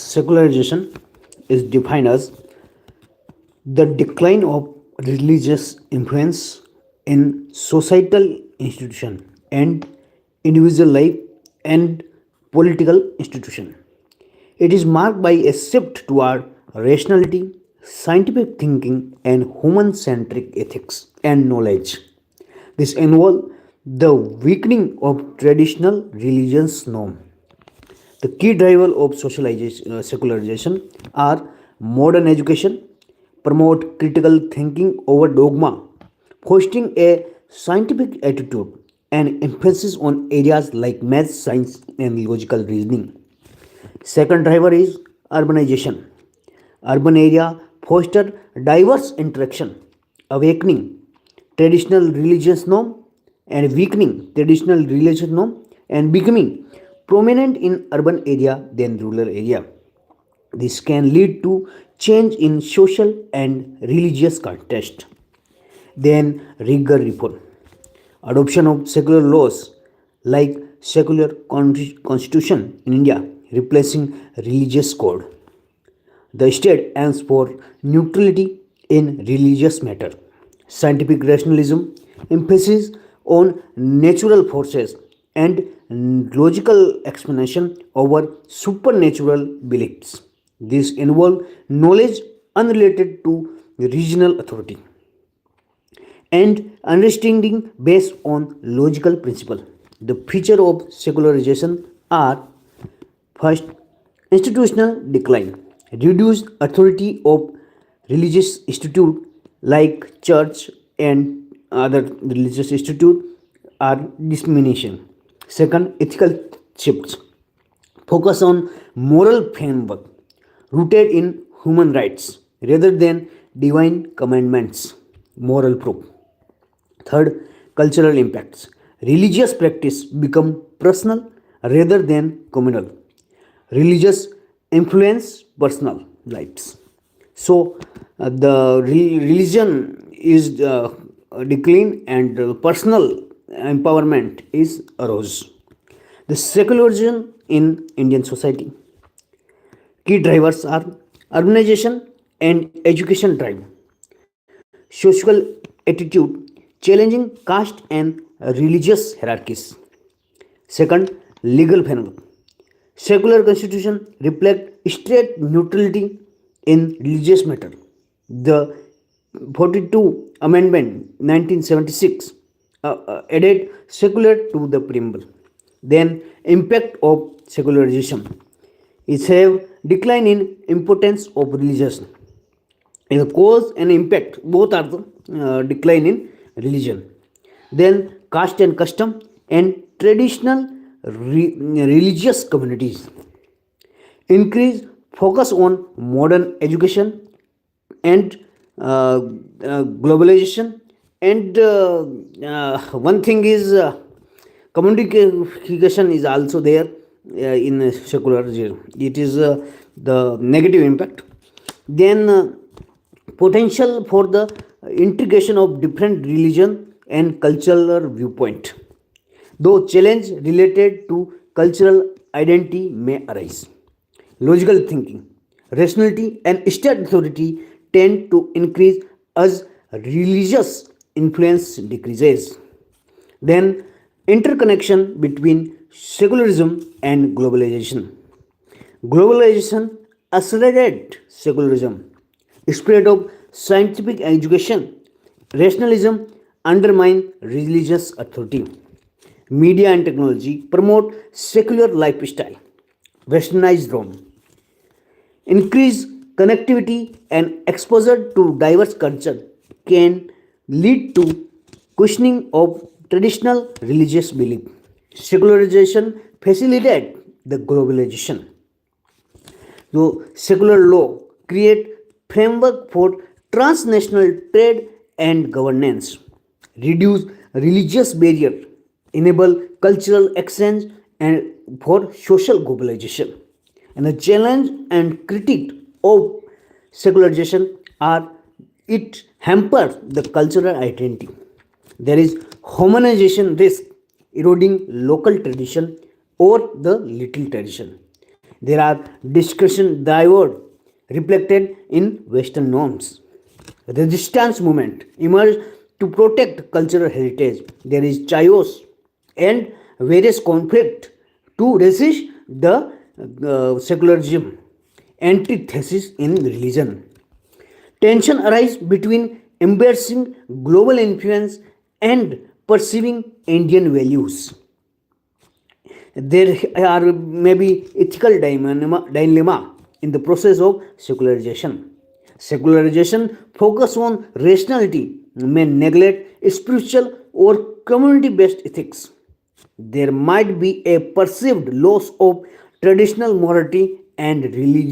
Secularization is defined as the decline of religious influence in societal institution and individual life and political institution. It is marked by a shift toward rationality, scientific thinking, and human centric ethics and knowledge. This involves the weakening of traditional religious norm. The key driver of secularization are modern education, promote critical thinking over dogma, fostering a scientific attitude, and emphasis on areas like math, science, and logical reasoning. Second driver is urbanization. Urban area foster diverse interaction, awakening traditional religious norm and weakening traditional religious norm and becoming prominent in urban area than rural area. This can lead to change in social and religious context. Then rigor reform. Adoption of secular laws like secular constitution in India replacing religious code. The state aims for neutrality in religious matter. Scientific rationalism emphasis on natural forces and logical explanation over supernatural beliefs. This involve knowledge unrelated to regional authority and understanding based on logical principle. The feature of secularization are first, institutional decline, reduced authority of religious institute like church and other religious institute are dissemination. Second, ethical shifts, focus on moral framework rooted in human rights rather than divine commandments, moral proof. Third, cultural impacts. Religious practice become personal rather than communal. Religious influence personal lives. So the religion is decline and personal empowerment is arose. The secularism in Indian society. Key drivers are urbanization and education drive, social attitude, challenging caste and religious hierarchies. Second, legal framework. Secular constitution reflect state neutrality in religious matter. The 42 Amendment 1976 added secular to the preamble. Then impact of secularization is have decline in importance of religion. The cause and impact both are the decline in religion. Then caste and custom and traditional religious communities. Increase focus on modern education and globalization. And one thing is communication is also there in secularism. It is the negative impact. Then potential for the integration of different religion and cultural viewpoint. Though challenge related to cultural identity may arise. Logical thinking, rationality, and state authority tend to increase as religious influence decreases. Then, interconnection between secularism and globalization. Globalization accelerated secularism. Spread of scientific education, rationalism undermine religious authority. Media and technology promote secular lifestyle. Westernized Rome. Increased connectivity and exposure to diverse culture can lead to questioning of traditional religious belief. Secularization facilitated the globalization. So secular law create framework for transnational trade and governance, reduce religious barrier, enable cultural exchange and for social globalization. And the challenge and critique of secularization are it hampers the cultural identity. There is homogenization risk, eroding local tradition or the little tradition. There are discussion diverse reflected in Western norms. Resistance movement emerged to protect cultural heritage. There is chaos and various conflict to resist the secularism, antithesis in religion. Tension arises between embracing global influence and perceiving Indian values. There are maybe ethical dilemma in the process of secularization. Secularization focus on rationality may neglect spiritual or community-based ethics. There might be a perceived loss of traditional morality and religious